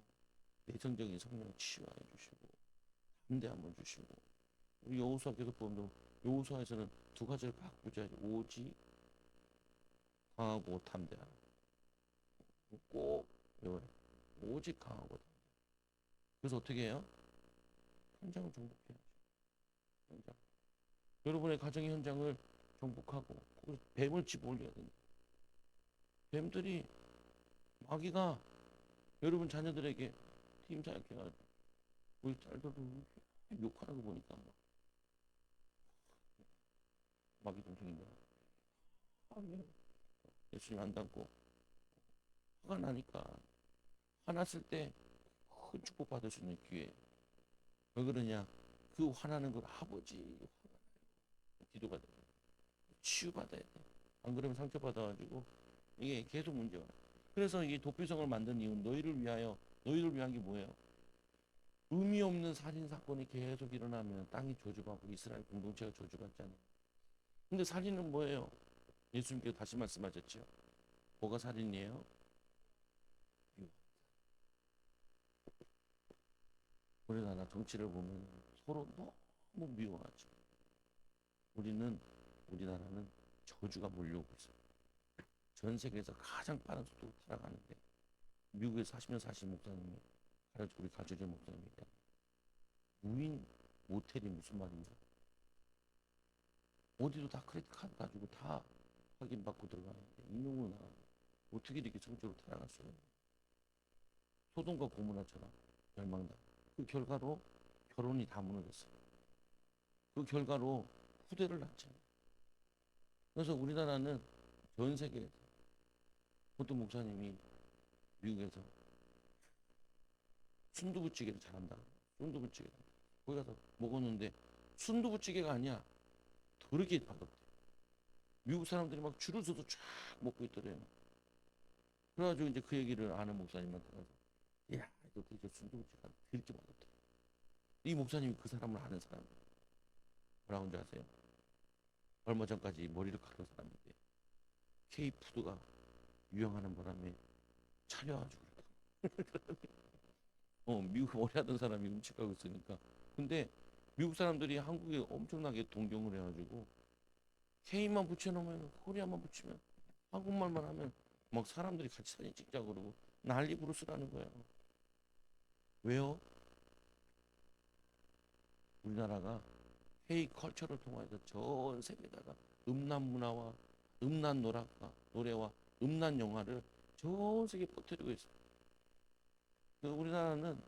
내성적인 성령 치유해 주시고 담대 한번 주시고 우리 여호수아 계속 보면 여호수아에서는 두 가지를 바꾸자 오직 강하고 담대하라 꼭 외워요. 오직 강하고 담대. 그래서 어떻게 해요? 현장을 정복해야죠. 현장. 여러분의 가정의 현장을 정복하고 뱀을 집어 올려야 됩니다. 뱀들이 마귀가 여러분 자녀들에게 팀 사역해가지고 우리 딸들을 욕하는 거 보니까 마귀 동생인가 예수님 안 닮고 화가 나니까 화났을 때 큰 축복 받을 수 있는 기회. 왜 그러냐? 그 화나는 걸 아버지 기도가 돼. 치유받아야 돼. 안 그러면 상처받아가지고 이게 계속 문제가. 그래서 이 도피성을 만든 이유는 너희를 위하여 너희를 위한 게 뭐예요? 의미 없는 살인 사건이 계속 일어나면 땅이 저주받고 이스라엘 공동체가 저주받잖아요. 근데 살인은 뭐예요? 예수님께서 다시 말씀하셨죠. 뭐가 살인이에요? 우리나라 정치를 보면 서로 너무 미워하죠. 우리나라는 저주가 몰려오고 있어요. 전 세계에서 가장 빠른 속도로 타락하는데 미국에서 40년 사신 목사님이 우리 가주재 목사님이 무인 모텔이 무슨 말인지 어디도 다 크레딧 카드 가지고 다 확인받고 들어가는데 이놈은 어떻게 이렇게 성적으로 타락할 수가 있냐. 소돔과 고모라처럼 멸망당. 그 결과로 결혼이 다 무너졌어요. 그 결과로 후대를 낳잖아요. 그래서 우리나라는 전 세계에서 어떤 목사님이 미국에서 순두부찌개를 잘한다. 순두부찌개. 거기 가서 먹었는데 순두부찌개가 아니야. 더럽게 받았대. 미국 사람들이 막 줄을 서서 쫙 먹고 있더래요. 그래가지고 이제 그 얘기를 아는 목사님한테 가서 야 이거 진짜 순두부찌개가 더럽게 받았대. 이 목사님이 그 사람을 아는 사람이에요. 뭐라고 하는지 아세요? 얼마 전까지 머리를 깎은 사람인데 K푸드가 유행하는 바람에 차려가지고 미국 머리 하던 사람이 음식 가고 있으니까. 근데 미국 사람들이 한국에 엄청나게 동경을 해가지고 K만 붙여놓으면 코리아만 붙이면 한국말만 하면 막 사람들이 같이 사진 찍자 그러고 난리 부르스라는 거야. 왜요? 우리나라가 K 컬처를 통해서 전 세계에다가 음란 문화와 음란 노래와 음란 영화를 전 세계에 퍼뜨리고 있어요. 우리나라는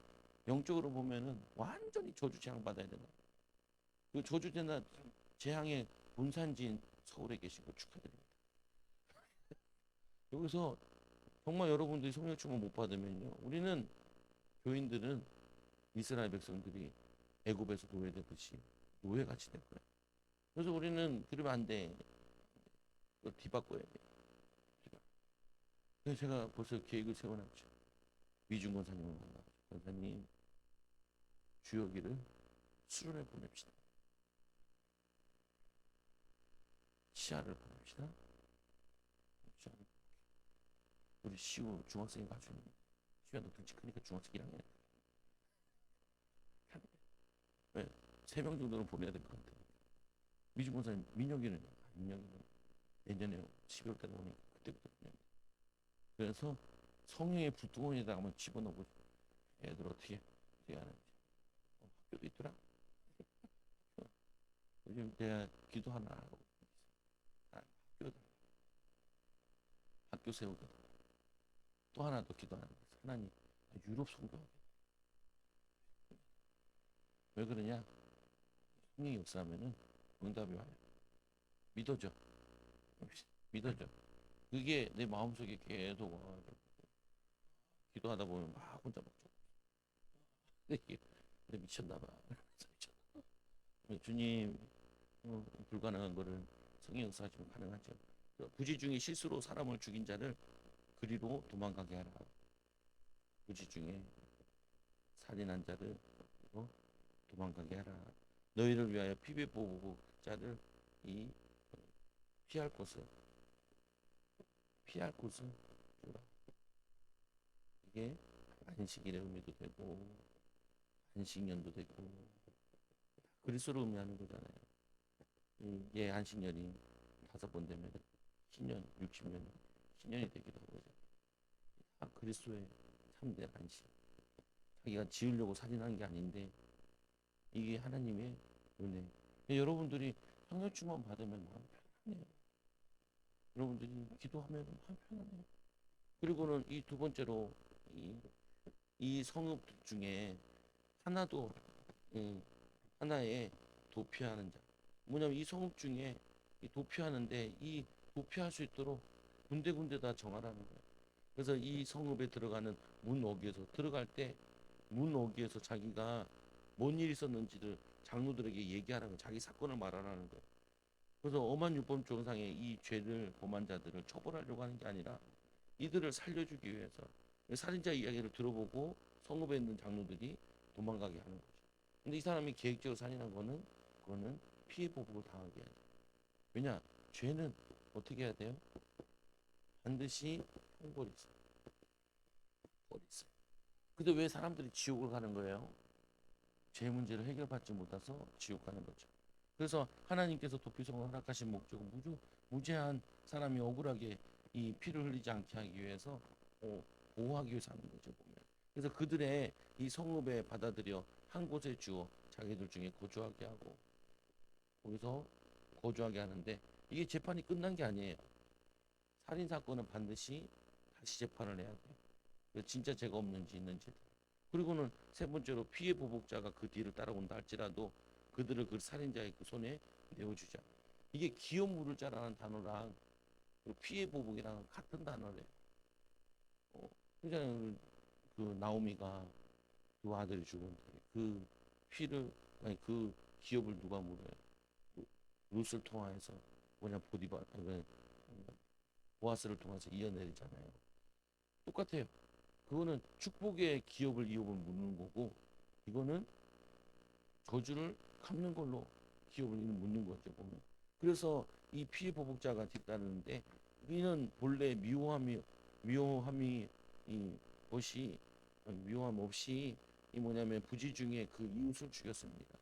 영적으로 보면은 완전히 저주 재앙 받아야 된다. 그 저주 재앙의 본산지인 서울에 계신 거 축하드립니다. 여기서 정말 여러분들이 성령 충만 못 받으면요, 우리는 교인들은 이스라엘 백성들이 애굽에서 노예되듯이 노예같이 될 거예요. 그래서 우리는 그러면 안 돼. 뒤바꿔야 돼. 그래서 제가 벌써 계획을 세워놨죠. 미중 권사님을 만나서 권사님 주여기를 수련회 보냅시다. 시야를 보냅시다. 우리 시우 중학생이 가주는 시우야 너 등치 크니까 중학생 1학년 왜? 3명 정도는 보내야 될 것 같아. 미중 권사님 민혁이는 내년에 12월 달에 오니까 그때부터 보내야 돼. 그래서 성령의 불두원에다가 한번 집어넣고 애들 어떻게 하는지. 학교도 있더라. 요즘 내가 기도하나 하고 학교 세우거든. 또 하나 더 기도하는 거예요. 하나님 유럽 성교하게. 왜 그러냐? 성령이 역사하면은 응답이 와요. 믿어져. 믿어져. 그게 내 마음속에 계속 와가지고 기도하다 보면 막 혼자 막 이게 미쳤나 봐. 주님, 불가능한 거를 성령 역사하시면 가능하죠. 부지 중에 실수로 사람을 죽인 자를 그리로 도망가게 하라. 부지 중에 살인한 자를 그리로 도망가게 하라. 너희를 위하여 피비 뽑고 자를 이 피할 곳을 주라. 이게 안식일의 의미도 되고 안식년도 되고 그리스도를 의미하는 거잖아요. 예, 안식년이 5번 되면 신년 60년 신년이 되기도 하고 그리스도의 참된 안식. 자기가 지으려고 살인한 게 아닌데 이게 하나님의 은혜. 여러분들이 성령 충만 받으면 마음 편해요. 여러분들이 기도하면 마음 편해요. 그리고는 이 두 번째로 이 성읍 중에 하나도 하나의 도피하는 자. 뭐냐면 이 성읍 중에 이 도피하는데 이 도피할 수 있도록 군데군데 다 정하라는 거예요. 그래서 이 성읍에 들어가는 문 어귀에서 들어갈 때 문 어귀에서 자기가 뭔 일이 있었는지를 장로들에게 얘기하라는 거예요. 자기 사건을 말하라는 거예요. 그래서 엄한 율법 조상의 이 죄를 범한 자들을 처벌하려고 하는 게 아니라 이들을 살려주기 위해서 살인자 이야기를 들어보고 성읍에 있는 장로들이 도망가게 하는 거죠. 근데 이 사람이 계획적으로 살인한 거는 그거는 피해 보복을 당하게 하죠. 왜냐? 죄는 어떻게 해야 돼요? 반드시 형벌이 있어요. 벌이 있어요. 근데 왜 사람들이 지옥을 가는 거예요? 죄 문제를 해결받지 못해서 지옥 가는 거죠. 그래서 하나님께서 도피성을 허락하신 목적은 무죄한 사람이 억울하게 이 피를 흘리지 않게 하기 위해서 보호하기 위해서 하는 거죠. 보면. 그래서 그들의 이 성읍에 받아들여 한 곳에 주어 자기들 중에 거주하게 하고 거기서 거주하게 하는데 이게 재판이 끝난 게 아니에요. 살인 사건은 반드시 다시 재판을 해야 돼요. 진짜 죄가 없는지 있는지. 그리고는 세 번째로 피해 보복자가 그 뒤를 따라온다 할지라도 그들을 그 살인자의 그 손에 내어주자. 이게 기업 물을 자라는 단어랑 피해 보복이랑 같은 단어래요. 그러니까 그 나오미가 두 아들이 죽은데 그 피를 아니 그 기업을 누가 물어요? 룻을 통하여서 뭐냐 보디바 보아스를 통해서 이어내리잖아요. 똑같아요. 그거는 축복의 기업을 이업을 묻는 거고 이거는 저주를 갚는 걸로 기업을 묻는 거죠 보면. 그래서 이 피해 보복자가 뒤따르는데 이는 본래 미워함이 이 것이 미워함 없이 이 뭐냐면 부지 중에 그 이웃을 죽였습니다.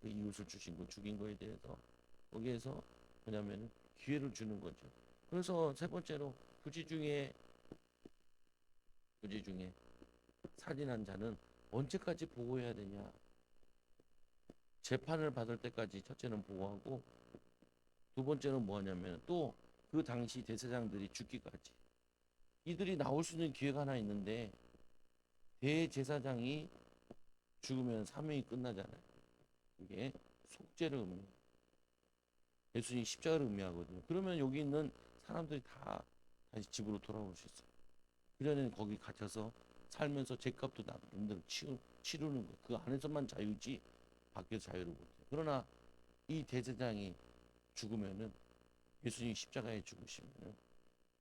그 이웃을 죽인 거에 대해서 거기에서 뭐냐면 기회를 주는 거죠. 그래서 세 번째로 부지 중에 살인한 자는 언제까지 보호해야 되냐? 재판을 받을 때까지 첫째는 보호하고 두 번째는 뭐냐면 또 그 당시 대제사장들이 죽기까지 이들이 나올 수 있는 기회가 하나 있는데 대제사장이 죽으면 사명이 끝나잖아요. 그게 속죄를 의미해요. 예수님이 십자가를 의미하거든요. 그러면 여기 있는 사람들이 다 다시 집으로 돌아올 수 있어요. 그전에는 거기 갇혀서 살면서 죄값도 남들 치르는 거. 그 안에서만 자유지 밖에서 자유를 못해요. 그러나 이 대제사장이 죽으면은 예수님이 십자가에 죽으시면은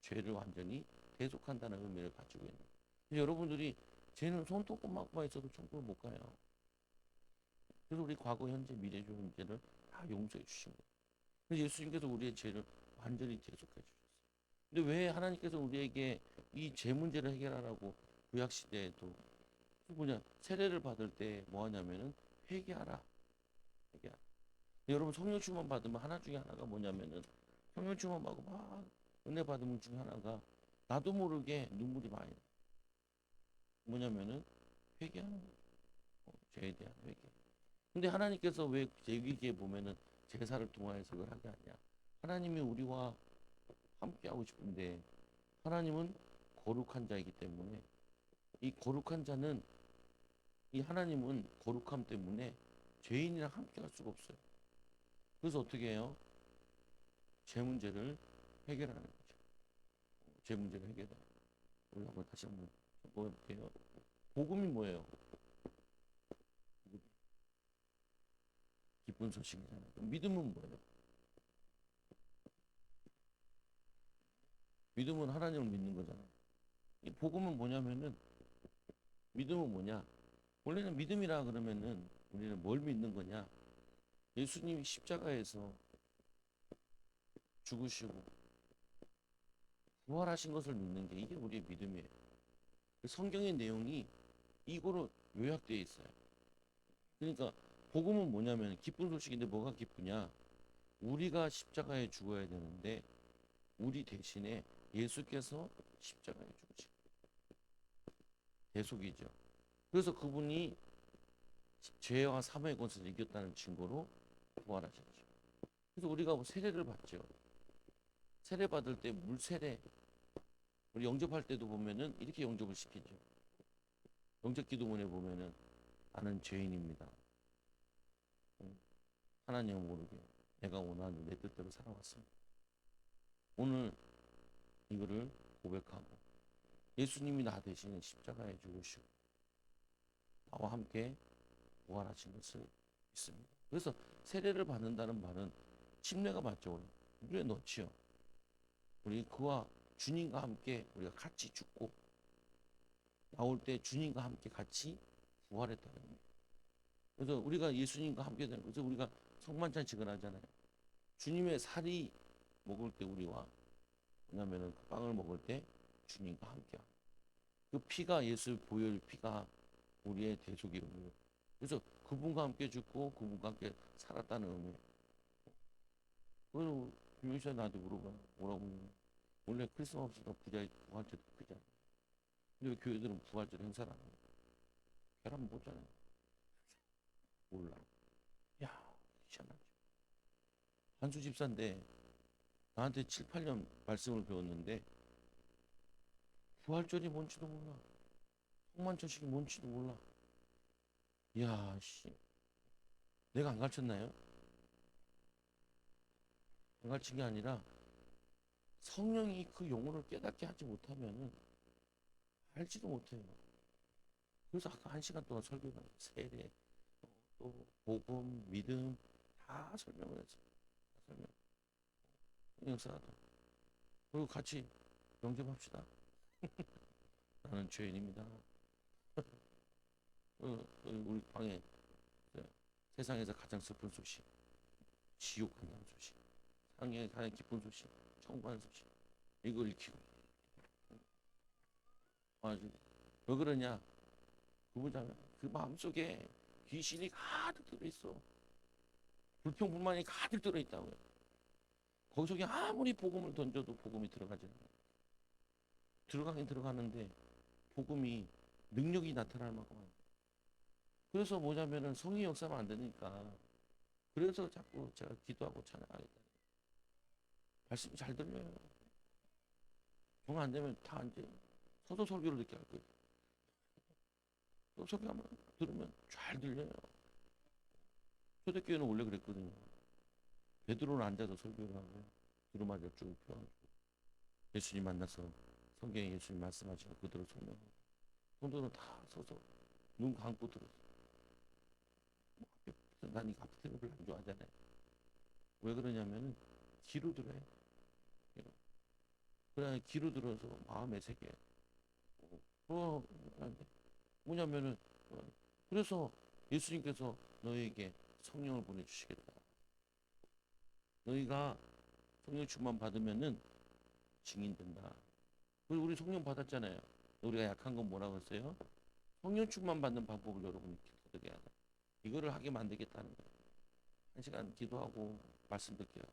죄를 완전히 대속한다는 의미를 가지고 있는 거예요. 여러분들이 죄는 손톱만큼만 있어도 천국을 못 가요. 그래서 우리 과거, 현재, 미래 중의 죄를 다 용서해 주신 거예요. 그래서 예수님께서 우리의 죄를 완전히 대속해 주셨어요. 근데 왜 하나님께서 우리에게 이 죄 문제를 해결하라고 구약 시대에도 세례를 받을 때 뭐 하냐면은 회개하라. 회개하라. 여러분 성령 충만 받으면 하나 중에 하나가 뭐냐면은 성령 충만 받고 막 은혜 받으면 중에 하나가 나도 모르게 눈물이 많이 나. 뭐냐면은 회개하는 거예요. 죄에 대한 회개. 근데 하나님께서 왜 제위기에 보면은 제사를 통하여서 그걸 하게 하냐? 하나님이 우리와 함께 하고 싶은데 하나님은 거룩한 자이기 때문에 이 거룩한 자는 이 하나님은 거룩함 때문에 죄인이랑 함께 할 수가 없어요. 그래서 어떻게 해요? 죄 문제를 해결하는 거죠. 죄 문제를 해결하는. 우리 한번 다시 한번 볼게요. 복음이 뭐예요? 기쁜 소식이잖아요. 믿음은 뭐예요? 믿음은 하나님을 믿는 거잖아요. 이 복음은 뭐냐면은 믿음은 뭐냐? 원래는 믿음이라 그러면은 우리는 뭘 믿는 거냐? 예수님이 십자가에서 죽으시고 부활하신 것을 믿는 게 이게 우리의 믿음이에요. 성경의 내용이 이거로 요약되어 있어요. 그러니까 복음은 뭐냐면 기쁜 소식인데 뭐가 기쁘냐? 우리가 십자가에 죽어야 되는데 우리 대신에 예수께서 십자가에 죽으신 대속이죠. 그래서 그분이 죄와 사망의 권세를 이겼다는 증거로 부활하셨죠. 그래서 우리가 뭐 세례를 받죠. 세례 받을 때 물 세례, 우리 영접할 때도 보면은 이렇게 영접을 시키죠. 영접 기도문에 보면은 나는 죄인입니다. 하나님을 모르게 내가 원하는 내 뜻대로 살아왔습니다. 오늘 이거를 고백하고 예수님이 나 대신에 십자가에 죽으시고 나와 함께 부활하신 것을 믿습니다. 그래서 세례를 받는다는 말은 침례가 맞죠. 물에 넣지요. 우리 그와 주님과 함께 우리가 같이 죽고 나올 때 주님과 함께 같이 부활했다는 거예요. 그래서 우리가 예수님과 함께 되는 그래서 우리가 성만찬식을 하잖아요. 주님의 살이 먹을 때 우리와 왜냐하면 그 빵을 먹을 때 주님과 함께 그 피가 예수 보혈 피가 우리의 대속의 의미예요. 그래서 그분과 함께 죽고 그분과 함께 살았다는 의미예요. 그래서 김용시가 나한테 물어봐 뭐라고 원래 크리스마스가 부활절도 크잖아. 근데 왜 교회들은 부활절 행사를 안 해? 계란 먹었잖아요. 몰라. 야, 희한하죠. 한수 집사인데 나한테 7, 8년 말씀을 배웠는데 부활절이 뭔지도 몰라. 성만찬식이 뭔지도 몰라. 이야, 씨. 내가 안 가르쳤나요? 안 가르친 게 아니라 성령이 그 영혼을 깨닫게 하지 못하면은 알지도 못해요. 그래서 아까 1시간 동안 설교가 세례, 또 복음, 믿음 다 설명을 했어요. 다 설명. 역사하다. 그리고 같이 영접합시다. 나는 죄인입니다. 우리 방에 세상에서 가장 슬픈 소식, 지옥 간다는 소식, 상해의 가장 기쁜 소식, 천국하는 소식. 이걸 익히고 아주 왜 그러냐? 그 마음속에 귀신이 가득 들어있어. 불평불만이 가득 들어있다고요. 거기 속에 아무리 복음을 던져도 복음이 들어가지 않아요. 들어가긴 들어가는데 복음이 능력이 나타날 만큼 안 돼. 그래서 뭐냐면은 성의 역사가 안 되니까 그래서 자꾸 제가 기도하고 찬양하겠다. 말씀이 잘 들려요. 정 안 되면 다 이제 서서 설교를 듣게 할 거예요. 또 설교하면 들으면 잘 들려요. 초대교회는 원래 그랬거든요. 베드로는 앉아서 설교를 하고 두루마리를 쭉 펴가지고 예수님 만나서 성경에 예수님 말씀하시고 그대로 설명하고 성도는 다 서서 눈 감고 들었어요. 난 이 카프테리아 별로 안 좋아하잖아요. 왜 그러냐면은 귀로 들어요. 그냥 귀로 들어서 마음의 세계. 뭐냐면은 그래서 예수님께서 너에게 성령을 보내주시겠다. 너희가 성령 충만 받으면은 증인된다. 그리고 우리 성령 받았잖아요. 우리가 약한 건 뭐라고 했어요? 성령 충만 받는 방법을 여러분이 터득해야 돼. 이거를 하게 만들겠다는 거예요. 1시간 기도하고 말씀 듣게 하고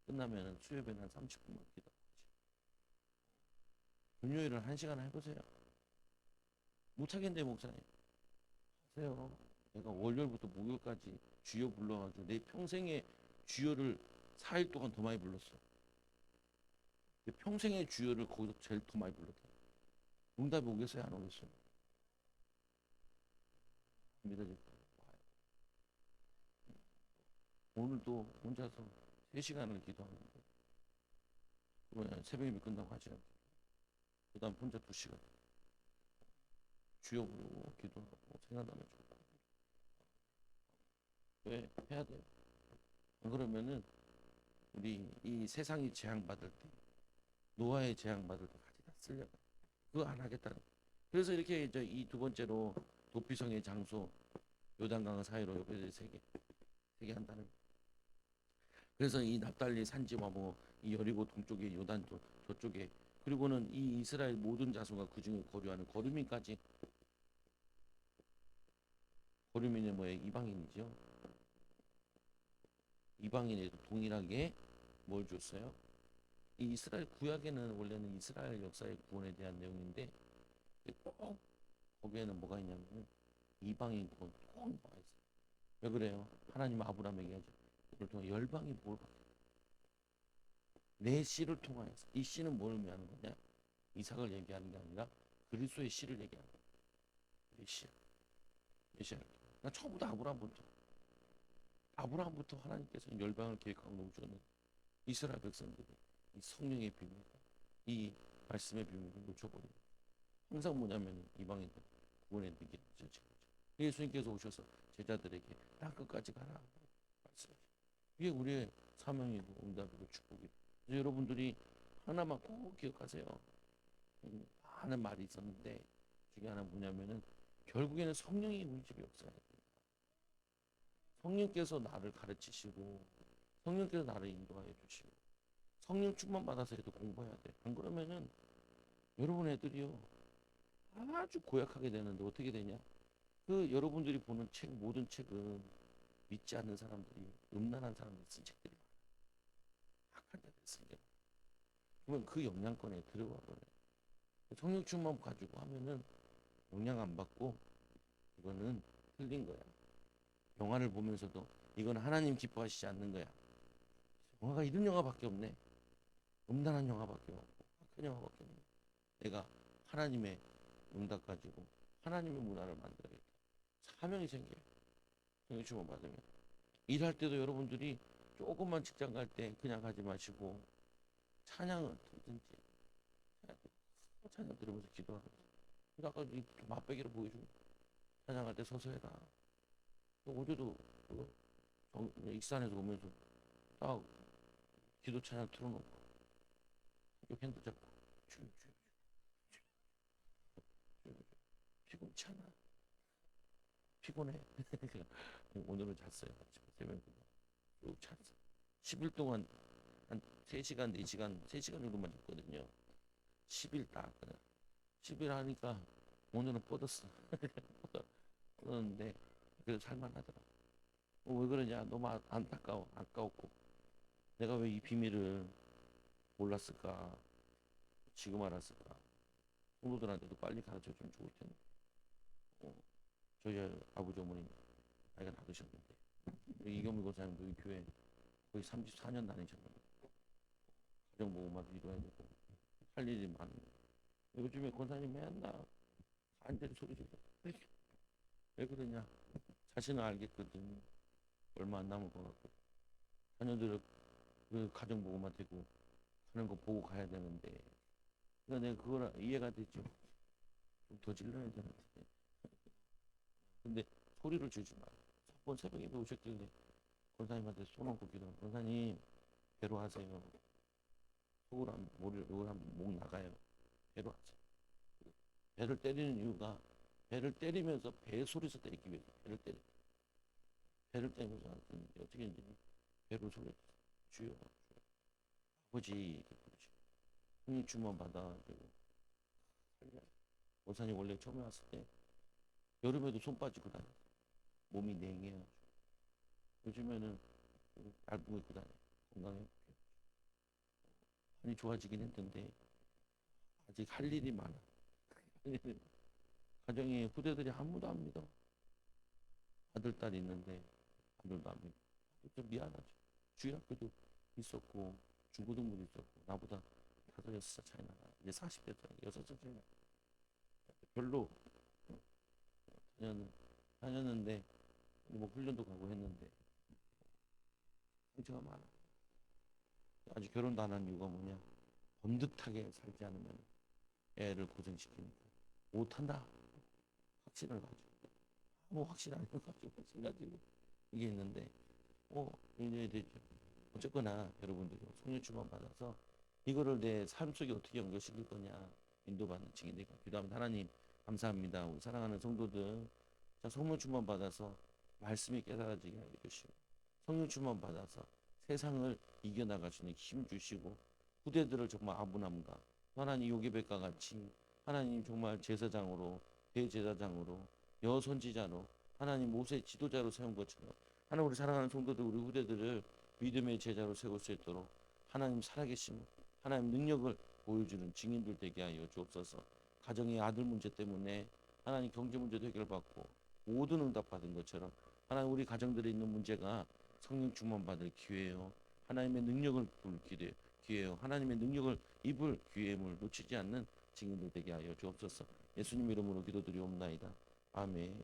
끝나면 수요일에는 한 30분만 기도하지. 금요일은 1시간 해보세요. 못하겠는데 목사님. 하세요. 내가 월요일부터 목요일까지 주여 불러가지고 내 평생의 주여를 4일 동안 더 많이 불렀어. 내 평생의 주여를 거기서 제일 더 많이 불렀다. 응답이 오겠어요? 안 오겠어요? 믿어질까요? 오늘도 혼자서 3시간을 기도하는데 그러면 새벽에 끝나고 하지 않죠. 그 다음 혼자 2시간 주여 부르고 기도하고 생각나면 좋고 왜 해야 돼요? 안 그러면은 우리 이 세상이 재앙받을 때 노아의 재앙받을 때 같이 다 쓸려가. 그거 안 하겠다는. 그래서 이렇게 이제 이 두 번째로 도피성의 장소 요단강 사이로 여기서 세개 한다는. 그래서 이 납달리 산지와 뭐 이 여리고 동쪽에 요단 저쪽에 그리고는 이 이스라엘 모든 자손과 그 중에 거류하는 거류민까지. 거류민은 뭐예요? 이방인이죠. 이방인에도 동일하게 뭘 줬어요? 이 이스라엘 구약에는 원래는 이스라엘 역사의 구원에 대한 내용인데 꼭 거기에는 뭐가 있냐면은 이방인 구원 꼭 나와 있어요. 왜 그래요? 하나님 아브라함에게 하죠. 이걸 통해 열방이 복을 받게. 내 씨를 통하여서. 이 씨는 뭘 의미하는 거냐? 이삭을 얘기하는 게 아니라 그리스도의 씨를 얘기하는 거예요. 메시아. 메시아. 나 처음부터 아브라함부터 하나님께서는 열방을 계획하고 놓으셨는 이스라엘 백성들이 이 성령의 비밀, 이 말씀의 비밀을 놓쳐버려요. 항상 뭐냐면 이방인들 구원의 느낌이 있죠. 예수님께서 오셔서 제자들에게 땅 끝까지 가라 말씀하시죠. 이게 우리의 사명이고 응답이고 축복이고. 그래서 여러분들이 하나만 꼭 기억하세요. 많은 말이 있었는데 중에 하나 뭐냐면은 결국에는 성령이 우리 집에 역사해야 돼요. 성령께서 나를 가르치시고 성령께서 나를 인도하여 주시고 성령 충만 받아서 해도 공부해야 돼. 안 그러면은 여러분 애들이요 아주 고약하게 되는데 어떻게 되냐? 그 여러분들이 보는 책 모든 책은 믿지 않는 사람들이 음란한 사람들이 쓴 책들이 많아요. 악한 자들이 쓴 게. 그러면 그 영향권에 들어가 버려요. 성령 충만 가지고 하면은 영향 안 받고 이거는 틀린 거야. 영화를 보면서도 이건 하나님 기뻐하시지 않는 거야. 영화가 이런 영화밖에 없네. 음란한 영화밖에 없고 악한 영화밖에 없네. 내가 하나님의 응답 가지고 하나님의 문화를 만들어야겠다. 사명이 생겨요. 성령 충만 받으면. 일할 때도 여러분들이 조금만 직장 갈 때 그냥 가지 마시고 찬양을 듣든지 찬양 들으면서 기도하면서. 그러니까 아까 이 맛배기를 보여주고 찬양할 때 서서 해라. 어제도 익산에서 오면서 딱 기도 찬양 틀어놓고 핸드 잡고 피곤치 않아. 피곤해. 오늘은 잤어요. 아침에 새벽에 쭉 잤어. 10일 동안 한 3시간, 4시간, 3시간 정도만 잤거든요. 10일 딱. 10일 하니까 오늘은 뻗었어. 뻗었는데 그래도 살만하더라. 왜 그러냐? 너무 안타까워. 아까웠고. 내가 왜 이 비밀을 몰랐을까? 지금 알았을까? 성도들한테도 빨리 가르쳐 주면 좋을 텐데. 어, 저희 아버지 어머니 나이가 다 드셨는데 이경미 권사님도 이 교회 거의 34년 다니셨는데 가정보험만 이뤄야 되고 할 일이 많은 거예요. 요즘에 권사님 맨날 간절히 소리 지르. 왜 그러냐? 자신은 알겠거든. 얼마 안 남은 것 같고 자녀들 그 가정보험만 되고 하는 거 보고 가야 되는데 그러니까 내가 그걸 이해가 되죠. 좀 더 질러야 되는데 근데 소리를 주지 마. 한번 새벽에 오셨길래 권사님한테 손 얹고 기도하면 권사님 배로 하세요. 속을 한 목을 한목 나가요. 배로 하세요. 배를 때리는 이유가 배를 때리면서 배 소리에서 때리기 위해서 배를 때리면서 어떻게 이제 배로 소리 주여 아버지 형님 주만 받아 권사님 원래 처음에 왔을 때 여름에도 손 빠지고 다녀. 몸이 냉해요. 요즘에는 얇고 입고 다녀. 건강해. 많이 좋아지긴 했는데 아직 할 일이 많아. 가정에 후대들이 아무도 안 믿어. 아들, 딸 있는데 아들도 안 믿어. 좀 미안하죠. 주일학교도 있었고 중고등부도 있었고 나보다 5, 6살 차이 나가. 이제 40대 때 6살 차이 나. 별로 다녔는데 뭐 훈련도 가고 했는데 상처가 많아. 아직 결혼도 안 한 이유가 뭐냐? 번듯하게 살지 않으면 애를 고생시키니까 못한다. 확신을 가지고 아무 확신 안 가지고 확신 가지고 이게 있는데 이제 어쨌거나 여러분들이 성령 충만 받아서 이거를 내 삶 속에 어떻게 연결시킬 거냐 인도받는 증인되고 기도하면 하나님 감사합니다. 우리 사랑하는 성도들 자 성령 충만 받아서 말씀이 깨달아지게 하여 주시고 성령 충만 받아서 세상을 이겨나갈 수 있는 힘 주시고 후대들을 정말 아분함과 하나님 요괴백과 같이 하나님 정말 제사장으로 대제사장으로 여선지자로 하나님 모세 지도자로 세운 것처럼 하나님 우리 사랑하는 성도들 우리 후대들을 믿음의 제자로 세울 수 있도록 하나님 살아계심 하나님 능력을 보여주는 증인들 되게 하여 주옵소서. 가정의 아들 문제 때문에 하나님 경제 문제도 해결받고 모든 응답받은 것처럼 하나님 우리 가정들에 있는 문제가 성령 충만 받을 기회요. 하나님의 능력을 볼 기회요. 하나님의 능력을 입을 기회임을 놓치지 않는 증인들 되게 하여 주옵소서. 예수님 이름으로 기도드리옵나이다. 아멘.